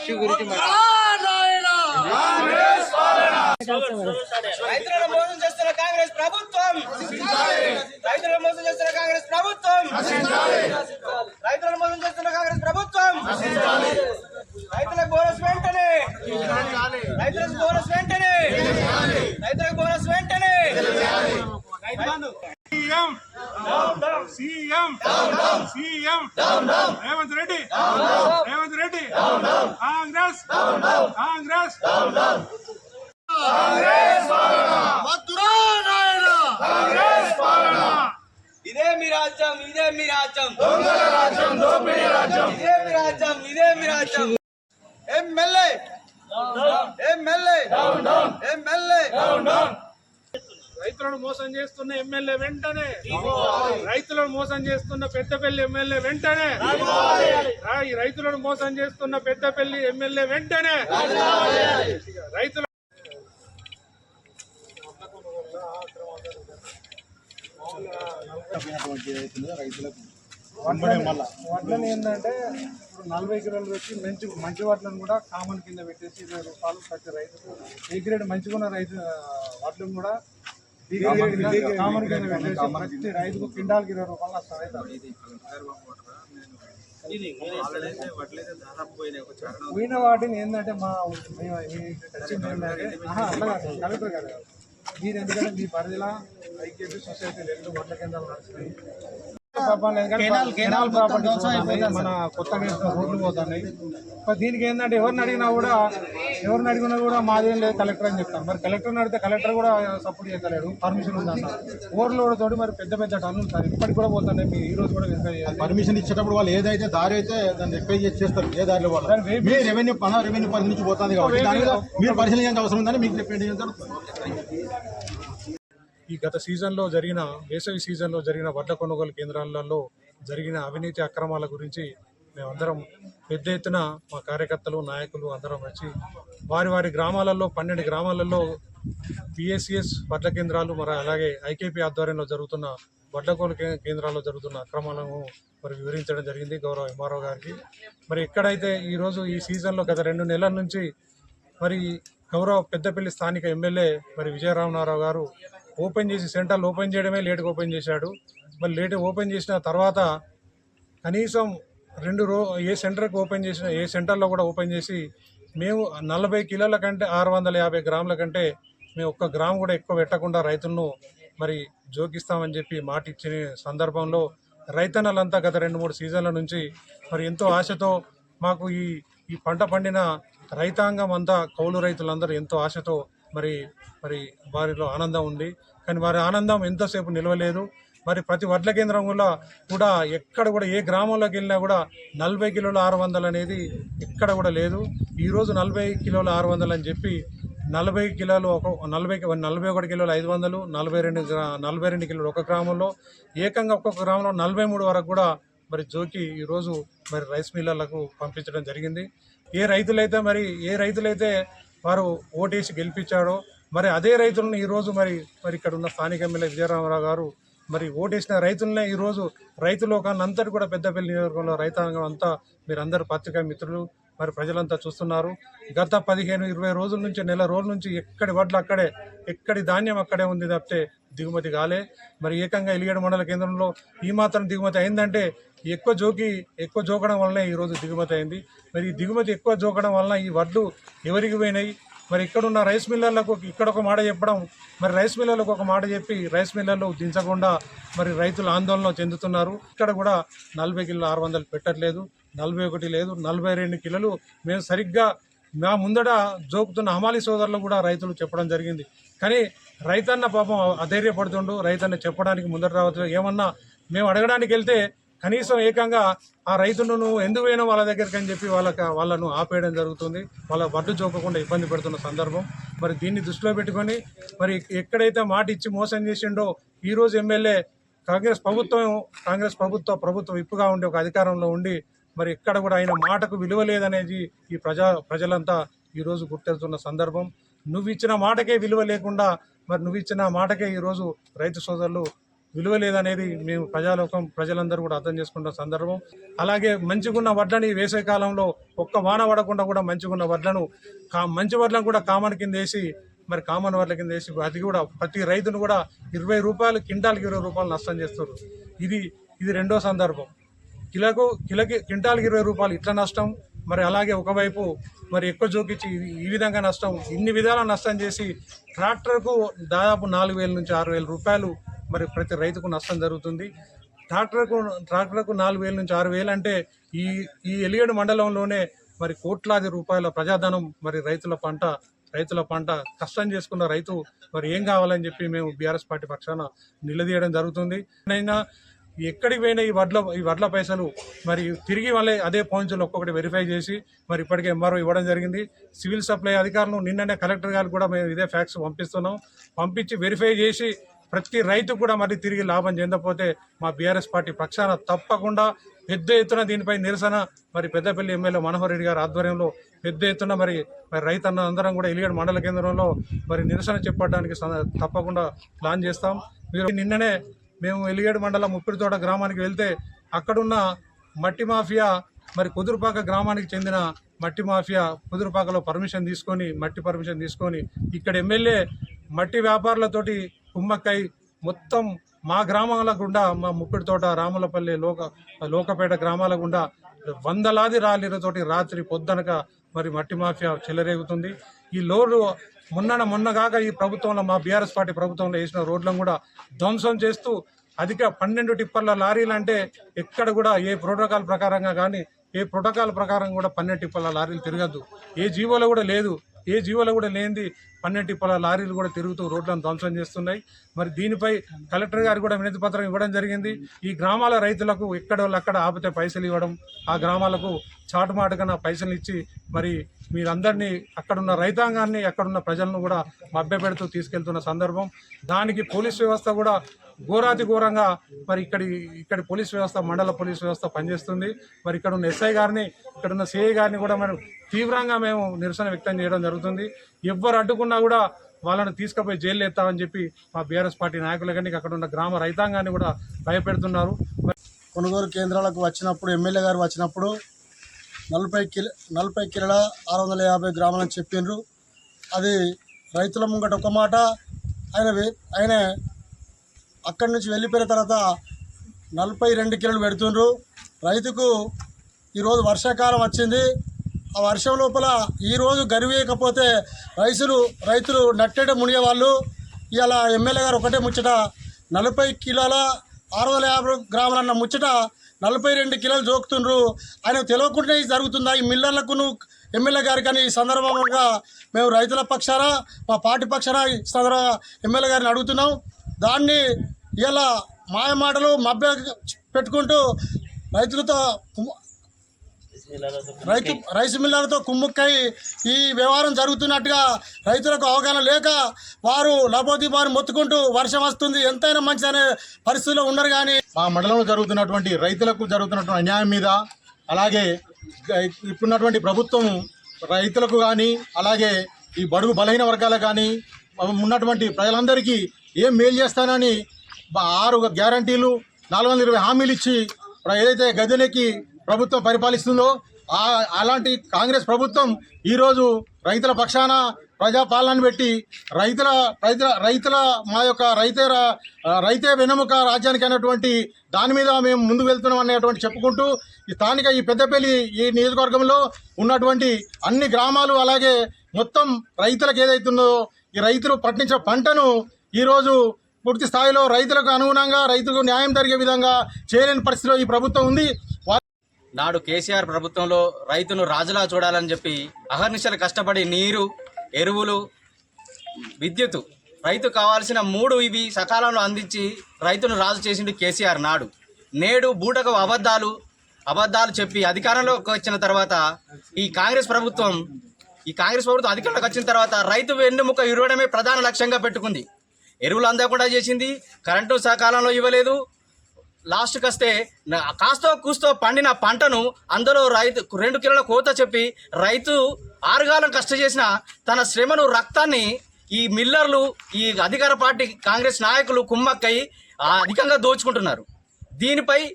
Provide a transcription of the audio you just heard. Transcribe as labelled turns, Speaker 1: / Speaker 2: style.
Speaker 1: Issue గురించి
Speaker 2: రైతులను మోసం చేస్తున్న కాంగ్రెస్ ప్రభుత్వం, రైతులను మోసం చేస్తున్న కాంగ్రెస్ ప్రభుత్వం, రైతులను మోసం చేస్తున్న కాంగ్రెస్ ప్రభుత్వం, రైతులకు బోనస్ వెంటనే, రైతులకు బోనస్ వెంటనే, రైతులకు బోనస్ వెంటనే.
Speaker 3: రేవంత్ రెడ్డి కాంగ్రెస్
Speaker 2: ఇదే మీ రాజ్యం, ఇదే మీ రాజ్యం, ఇదే మీ రాజ్యం, ఇదే మీ రాజ్యం. ఎమ్మెల్యే
Speaker 3: రైతులను మోసం చేస్తున్న ఎమ్మెల్యే వెంటనే, రైతులను మోసం చేస్తున్న పెద్దపల్లి ఎమ్మెల్యే వెంటనే, రైతులను మోసం చేస్తున్న పెద్దపల్లి ఎమ్మెల్యే వెంటనే. రైతుల వడ్లను ఏంటంటే ఇప్పుడు 40 కిలోలు పెట్టి మంచి వడ్లను కూడా కామన్ కింద పెట్టేసి 20 రూపాయలు ప్రతి రైతుకు. ఏ గ్రేడ్ మంచిగా రైతు వడ్లను కూడా కామన్ కింద పెట్టేసి ప్రతి రైతుకు కింటాల్కి 20 రూపాయలు వస్తాయి. పోయిన వాటిని ఏంటంటే కలెక్టర్ గారు మీరు ఎందుకంటే మీ పరిధిలో ఐక్యపీ సొసైటీ 2 వడ్ల కేంద్రాలు నడుస్తున్నాయి. మన కొత్తగా రోడ్లు పోతున్నాయి. దీనికి ఏంటంటే ఎవరిని అడిగినా కూడా మాదేం లేదు కలెక్టర్ అని చెప్తాను. మరి కలెక్టర్ అడిగితే కలెక్టర్ కూడా సపోర్ట్ చేస్తలేడు, పర్మిషన్ ఉందన్న. ఓవర్లోడ్ తోటి మరి పెద్ద టన్నులు సార్ ఇప్పటికి కూడా పోతున్నాయి. మీరు ఈ రోజు కూడా
Speaker 4: పర్మిషన్ ఇచ్చేటప్పుడు వాళ్ళు ఏదైతే దారి అయితే దాన్ని రిపేర్ చేస్తారు. ఏ దారిలో వాళ్ళు రెవెన్యూ పరిధి నుంచి పోతుంది కాబట్టి దాని మీద మీరు పరిశీలించాల్సిన అవసరం ఉందని మీకు రిపేర్
Speaker 3: ఈ గత సీజన్లో జరిగిన వేసవి సీజన్లో జరిగిన వడ్ల కొనుగోలు కేంద్రాలలో జరిగిన అవినీతి అక్రమాల గురించి మేమందరం పెద్ద ఎత్తున మా కార్యకర్తలు నాయకులు అందరం వచ్చి వారి గ్రామాలలో 12 గ్రామాలలో పిఎస్సిఎస్ వడ్ల కేంద్రాలు మరి అలాగే ఐకేపీ ఆధ్వర్యంలో జరుగుతున్న వడ్ల కొనుగోలు కేంద్రాల్లో జరుగుతున్న అక్రమాలను మరి వివరించడం జరిగింది గౌరవ ఎంఆర్ఓ గారికి. మరి ఎక్కడైతే ఈరోజు ఈ సీజన్లో గత 2 నెలల నుంచి మరి గౌరవ పెద్దపల్లి స్థానిక ఎమ్మెల్యే మరి విజయరామనారావు గారు సెంటర్లు ఓపెన్ చేయడమే లేటుగా ఓపెన్ చేశాడు. మరి లేటు ఓపెన్ చేసిన తర్వాత కనీసం ఏ సెంటర్కి ఓపెన్ చేసిన ఏ సెంటర్లో కూడా ఓపెన్ చేసి మేము 40 కిలోల కంటే 650 గ్రాముల కంటే మేము 1 గ్రాము కూడా ఎక్కువ పెట్టకుండా రైతులను మరి జోకిస్తామని చెప్పి మాట ఇచ్చిన సందర్భంలో రైతన్నలంతా గత 2-3 సీజన్ల నుంచి మరి ఎంతో ఆశతో మాకు ఈ పంట పండిన రైతాంగం అంతా కౌలు రైతులందరూ ఎంతో ఆశతో మరి వారిలో ఆనందం ఉంది. కానీ వారి ఆనందం ఎంతసేపు నిలవలేదు. మరి ప్రతి వడ్ల కేంద్రం కూడా ఎక్కడ కూడా ఏ గ్రామంలోకి వెళ్ళినా కూడా 40 కిలోల 600 అనేది ఎక్కడ కూడా లేదు. ఈరోజు 40 కిలోల 600 అని చెప్పి 41 కిలోలు 500, 42 కిలోలు ఒక గ్రామంలో, ఏకంగా ఒక్కొక్క గ్రామంలో 43 వరకు కూడా మరి జోకి ఈరోజు మరి రైస్ మిల్లర్లకు పంపించడం జరిగింది. ఏ రైతులైతే వారు ఓటేసి గెలిపించాడో మరి అదే రైతులను ఈరోజు మరి ఇక్కడ ఉన్న స్థానిక ఎమ్మెల్యే విజయరామరావు గారు మరి ఓటేసిన రైతులనే ఈరోజు రైతు లోకాన్ని అంతటి కూడా పెద్దపల్లి నియోజకవర్గంలో రైతాంగం అంతా మీరందరూ పత్రికా మిత్రులు మరి ప్రజలంతా చూస్తున్నారు. గత 15-20 రోజుల నుంచి నెల రోజుల నుంచి ఎక్కడి వడ్లు అక్కడే, ఎక్కడి ధాన్యం అక్కడే ఉంది తప్పితే దిగుమతి కాలే. మరి ఏకంగా ఎలిగేడు మండల కేంద్రంలో ఈ మాత్రం దిగుమతి అయిందంటే ఎక్కువ జోకడం వల్లనే ఈరోజు దిగుమతి అయింది. మరి ఈ దిగుమతి ఎక్కువ జోకడం వలన ఈ వడ్లు ఎవరికి పోయినాయి? మరి ఇక్కడున్న రైస్ మిల్లర్లకు ఇక్కడ ఒక మాట చెప్పడం, మరి రైస్ మిల్లర్లకు ఒక మాట చెప్పి రైస్ మిల్లర్లు దించకుండా మరి రైతులు ఆందోళన చెందుతున్నారు. ఇక్కడ కూడా 40 కిలోలు 600 పెట్టట్లేదు, 41 లేదు, 42 కిలోలు మేము సరిగ్గా మా ముందట జోకుతున్న హమాలి సోదరులు కూడా రైతులు చెప్పడం జరిగింది. కానీ రైతన్న పాపం అధైర్యపడుతుండు, రైతన్న చెప్పడానికి ముందట రావట్లేదు. ఏమన్నా మేము అడగడానికి వెళ్తే కనీసం ఏకంగా ఆ రైతును నువ్వు ఎందుకు పోయినా వాళ్ళ దగ్గరికి అని చెప్పి వాళ్ళను ఆపేయడం జరుగుతుంది. వాళ్ళ వడ్డు జోకకుండా ఇబ్బంది పెడుతున్న సందర్భం. మరి దీన్ని దృష్టిలో పెట్టుకొని మరి ఎక్కడైతే మాట ఇచ్చి మోసం చేసిండో ఈరోజు ఎమ్మెల్యే కాంగ్రెస్ ప్రభుత్వం విప్పుగా ఉండి ఒక అధికారంలో ఉండి మరి ఎక్కడ కూడా ఆయన మాటకు విలువ లేదనేది ఈ ప్రజలంతా ఈరోజు గుర్తెరుతున్న సందర్భం. నువ్వు ఇచ్చిన మాటకే విలువ లేకుండా మరి నువ్వు ఇచ్చిన మాటకే ఈరోజు రైతు సోదరులు విలువ లేదనేది మేము ప్రజలందరూ కూడా అర్థం చేసుకున్న సందర్భం. అలాగే మంచిగున్న వడ్లని వేసవి కాలంలో ఒక్క వాన పడకుండా కూడా మంచిగున్న వడ్లను మంచి వడ్లను కూడా కామన్ కింద వేసి మరి కామన్ వడ్ల కింద వేసి అది కూడా ప్రతి రైతును కూడా 20 రూపాయలు క్వింటాల్కి 20 రూపాయలు నష్టం చేస్తారు. ఇది రెండో సందర్భం. క్వింటాల్కి 20 రూపాయలు ఇట్లా నష్టం. మరి అలాగే ఒకవైపు మరి ఎక్కువ జోకిచ్చి ఈ విధంగా నష్టం, ఇన్ని విధాల నష్టం చేసి ట్రాక్టర్కు దాదాపు 4,000 నుంచి 6,000 రూపాయలు మరి ప్రతి రైతుకు నష్టం జరుగుతుంది. ట్రాక్టర్కు 4,000 నుంచి 6,000 అంటే ఈ ఎలిగేడు మండలంలోనే మరి కోట్లాది రూపాయల ప్రజాధనం మరి రైతుల పంట కష్టం చేసుకున్న రైతు మరి ఏం కావాలని చెప్పి మేము బీఆర్ఎస్ పార్టీ పక్షాన నిలదీయడం జరుగుతుంది. అయినా ఎక్కడికి పోయినా ఈ వడ్ల పైసలు మరి తిరిగి వాళ్ళే అదే పాయింట్స్లో ఒక్కొక్కటి వెరిఫై చేసి మరి ఇప్పటికే ఎంఆర్ఓ ఇవ్వడం జరిగింది. సివిల్ సప్లై అధికారులు నిన్ననే కలెక్టర్ గారికి కూడా మేము ఇదే ఫ్యాక్ట్స్ పంపించి వెరిఫై చేసి ప్రతి రైతు కూడా మరి తిరిగి లాభం చెందకపోతే మా బీఆర్ఎస్ పార్టీ పక్షాన తప్పకుండా పెద్ద ఎత్తున దీనిపై నిరసన మరి పెద్దపల్లి ఎమ్మెల్యే మనోహర్ రెడ్డి గారి ఆధ్వర్యంలో పెద్ద ఎత్తున మరి రైతన్న అందరం కూడా ఎలిగేడు మండల కేంద్రంలో మరి నిరసన చెప్పడానికి తప్పకుండా ప్లాన్ చేస్తాం. నిన్ననే మేము ఎలిగేడు మండలం ముప్పిడితోట గ్రామానికి వెళ్తే అక్కడున్న మట్టి మాఫియా మరి కుదురుపాక గ్రామానికి చెందిన మట్టి మాఫియా కుదురుపాకలో మట్టి పర్మిషన్ తీసుకొని ఇక్కడ ఎమ్మెల్యే మట్టి వ్యాపారులతోటి కుమ్మక్కై మొత్తం మా గ్రామాల గుండా మా ముప్పిడితోట రాములపల్లి లోకపేట గ్రామాల గుండా వందలాది రాళ్ళతోటి రాత్రి పొద్దునక మరి మట్టి మాఫియా చెలరేగుతుంది. ఈ లోడ్లు మొన్నగాక ఈ ప్రభుత్వంలో మా బీఆర్ఎస్ పార్టీ ప్రభుత్వంలో వేసిన రోడ్లను కూడా ధ్వంసం చేస్తూ 12 టిప్పర్ల లారీలు అంటే ఎక్కడ కూడా ఏ ప్రోటోకాల్ ప్రకారంగా కానీ ఏ ప్రోటోకాల్ ప్రకారం కూడా 12 టిప్పర్ల లారీలు తిరగద్దు. ఏ జీవోలో కూడా లేనిది 12 టిప్పర్ల లారీలు కూడా తిరుగుతూ రోడ్లను ధ్వంసం చేస్తున్నాయి. మరి దీనిపై కలెక్టర్ గారు కూడా వినతి పత్రం ఇవ్వడం జరిగింది. ఈ గ్రామాల రైతులకు ఎక్కడోళ్ళక్కడ ఆపితే పైసలు ఇవ్వడం, ఆ గ్రామాలకు చాటుమాటుగా పైసలు ఇచ్చి మరి మీరందరినీ అక్కడున్న రైతాంగాన్ని అక్కడున్న ప్రజలను కూడా మభ్యపెడుతూ తీసుకెళ్తున్న సందర్భం. దానికి పోలీస్ వ్యవస్థ కూడా ఘోరంగా మరి ఇక్కడి పోలీస్ వ్యవస్థ మండల పోలీస్ వ్యవస్థ పనిచేస్తుంది. మరి ఇక్కడ ఉన్న ఎస్ఐ గారిని ఇక్కడున్న సిఐ గారిని కూడా మనం తీవ్రంగా మేము నిరసన వ్యక్తం చేయడం జరుగుతుంది. ఎవ్వరు అడ్డుకున్నా కూడా వాళ్ళని తీసుకుపోయి జైలు ఎత్తామని చెప్పి మా బీఆర్ఎస్ పార్టీ నాయకులు కానీ అక్కడ ఉన్న గ్రామ రైతాంగాన్ని కూడా భయపెడుతున్నారు.
Speaker 1: కొనుగోలు కేంద్రాలకు వచ్చినప్పుడు ఎమ్మెల్యే గారు వచ్చినప్పుడు 40 కిలోల 650 గ్రాములని చెప్పిండ్రు. అది రైతుల ముంగట ఒక మాట, ఆయన అక్కడి నుంచి వెళ్ళిపోయిన తర్వాత 42 కిలోలు పెడుతుండ్రు. రైతుకు ఈరోజు వర్షాకాలం వచ్చింది. ఆ వర్షం లోపల ఈరోజు గరివేయకపోతే రైతులు నట్టేట మునిగేవాళ్ళు. ఇలా ఎమ్మెల్యే గారు ఒకటే ముచ్చట 40 కిలోల 650 గ్రాములన్న ముచ్చట 42 కిలోలు జోకుతుండ్రు. ఆయనకు తెలియకుండా జరుగుతుందా ఈ మిల్లర్లకు ఎమ్మెల్యే గారు? కానీ ఈ సందర్భంగా మేము రైతుల పక్షాన మా పార్టీ పక్షాన ఈ సందర్భంగా ఎమ్మెల్యే గారిని అడుగుతున్నాం. దాన్ని ఇలా మాయమాటలు మభ్య పెట్టుకుంటూ రైస్ మిల్లర్లతో కుమ్ముక్కై ఈ వ్యవహారం జరుగుతున్నట్టుగా రైతులకు అవగాహన లేక వారు లబోదిబారు మొత్తుకుంటూ వర్షం వస్తుంది ఎంతైనా మంచిదనే పరిస్థితిలో ఉన్నారు. కానీ
Speaker 4: మా మండలంలో జరుగుతున్నటువంటి రైతులకు జరుగుతున్నటువంటి అన్యాయం మీద, అలాగే ఇప్పుడున్నటువంటి ప్రభుత్వం రైతులకు కానీ అలాగే ఈ బడుగు బలహీన వర్గాలకు కానీ ఉన్నటువంటి ప్రజలందరికీ ఏం మేలు చేస్తానని 6 గ్యారంటీలు 420 హామీలు ఇచ్చి ఏదైతే గదిలోకి ప్రభుత్వం పరిపాలిస్తుందో అలాంటి కాంగ్రెస్ ప్రభుత్వం ఈరోజు రైతుల పక్షాన ప్రజాపాలనను పెట్టి రైతుల మా యొక్క రైతే వెన్నెముక రాజ్యానికి అనేటువంటి దాని మీద మేము ముందుకు వెళ్తున్నాం అనేటువంటి చెప్పుకుంటూ ఈ పెద్దపల్లి ఈ నియోజకవర్గంలో ఉన్నటువంటి అన్ని గ్రామాలు అలాగే మొత్తం రైతులకు ఏదైతుందో ఈ రైతులు పండించిన పంటను ఈరోజు పూర్తి స్థాయిలో రైతులకు అనుగుణంగా రైతులకు న్యాయం జరిగే విధంగా చేయలేని పరిస్థితిలో ఈ ప్రభుత్వం ఉంది.
Speaker 5: నాడు కేసీఆర్ ప్రభుత్వంలో రైతును రాజులా చూడాలని చెప్పి అహర్నిశలు కష్టపడి నీరు, ఎరువులు, విద్యుత్ రైతు కావాల్సిన 3 ఇవి సకాలంలో అందించి రైతును రాజు చేసిండు కేసీఆర్ నాడు. నేడు బూటకు అబద్ధాలు చెప్పి అధికారంలోకి వచ్చిన తర్వాత ఈ కాంగ్రెస్ ప్రభుత్వం అధికారంలోకి వచ్చిన తర్వాత రైతు వెన్నెముక ఇవ్వడమే ప్రధాన లక్ష్యంగా పెట్టుకుంది. ఎరువులు అందకుండా చేసింది, కరెంటు సకాలంలో ఇవ్వలేదు. లాస్ట్కి వస్తే కాస్తో కూస్తో పండిన పంటను అందులో రైతు 2 కిలోల కోత చెప్పి రైతు 6 కాలం కష్టం చేసిన తన శ్రమను రక్తాన్ని ఈ మిల్లర్లు, ఈ అధికార పార్టీ కాంగ్రెస్ నాయకులు కుమ్మక్కై అధికంగా దోచుకుంటున్నారు. దీనిపై